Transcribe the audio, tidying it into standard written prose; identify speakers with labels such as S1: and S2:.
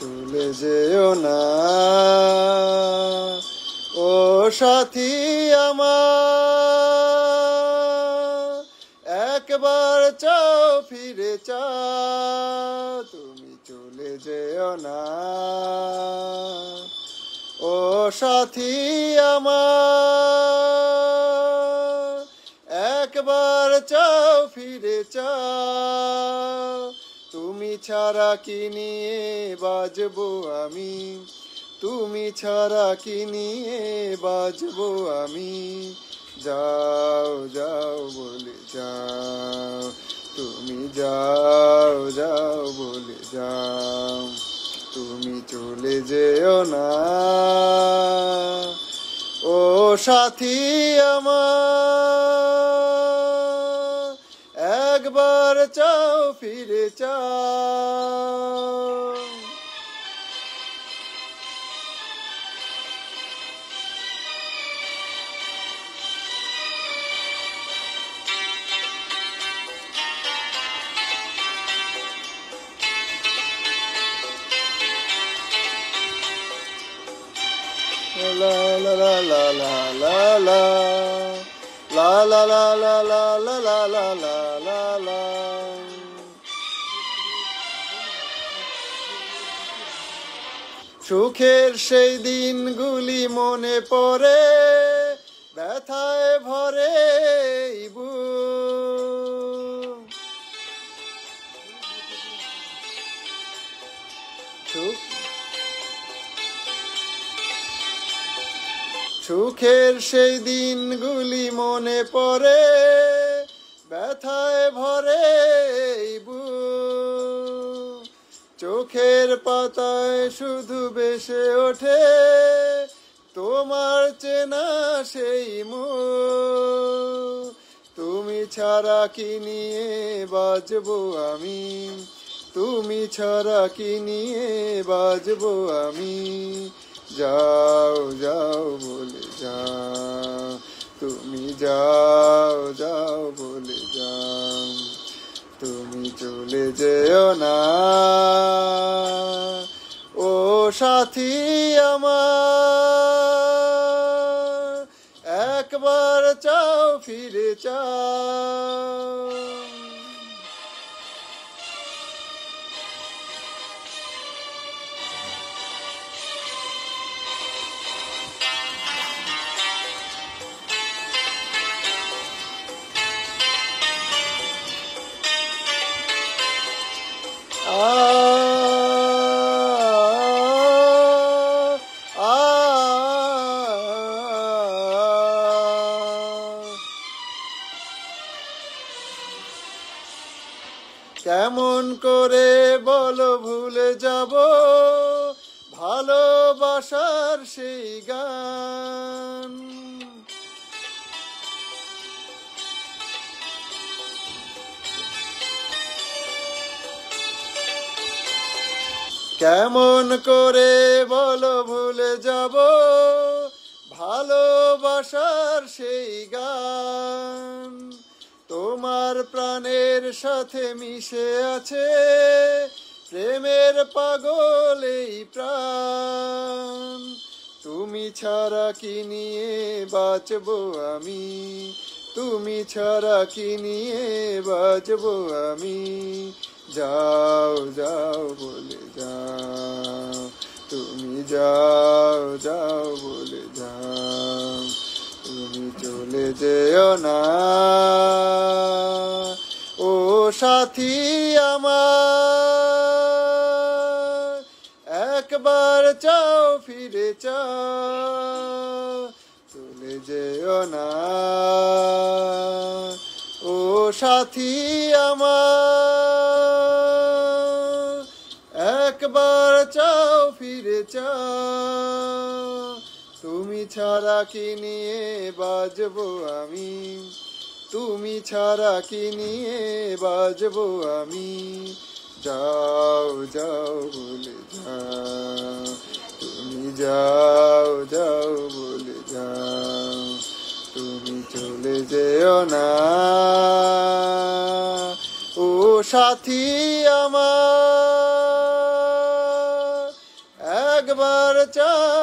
S1: চলে যেও না ও সাথী আমার, একবার চাও ফিরে চাও, তুমি চলে যেও না ও সাথী আমার, একবার চাও ফিরে চাও, তুমি ছাড়া কি নিয়ে বাজবো আমি, তুমি ছাড়া কি নিয়ে বাজবো আমি, যাও যাও বলে যাও, তুমি যাও যাও বলে যাও, তুমি চলে যেও না ও সাথী আমার, একবার চাও ফিরে চাও। La la la la la la la la la la la la la la la la la la। সুখের সেই দিনগুলি মনে পড়ে, ব্যথায় ভরে বুক, সুখের সেই দিনগুলি মনে পড়ে, ব্যথায় ভরে বুক, চোখের পাতায় শুধু ভেসে ওঠে তোমার চেনা সেই মুখ, তুমি ছাড়া কি নিয়ে বাজবো আমি, তুমি ছাড়া কি নিয়ে বাজবো আমি, যাও যাও বলে যাও, তুমি যাও যাও বলে যাও, তুমি চলে যেও না ও সাথী আমার, একবার চাও ফিরে চাও। কেমন করে বলো ভুলে যাব ভালোবাসার সেই গান, কেমন করে বলো ভুলে যাব ভালোবাসার সেই গান, তোমার প্রাণের সাথে মিশে আছে প্রেমের পাগল এই প্রাণ, তুমি ছাড়া কি নিয়ে বাঁচবো আমি, তুমি ছাড়া কি নিয়ে বাঁচবো আমি, যাও যাও বলে যাও, তুমি যাও যাও বলে যাও, তুমি চলে যেও না ও সাথী আমার, একবার চাও ফিরে চাও, চলে যেও না ও সাথী আমার, একবার চাও ফিরে চাও, তুমি ছাড়া কি নিয়ে বাজবো আমি, তুমি ছাড়া কি নিয়ে বাজবো আমি, যাও যাও বলে যাও, তুমি যাও যাও বলে যাও, তুমি চলে যেও না ও সাথী আমার, একবার চাই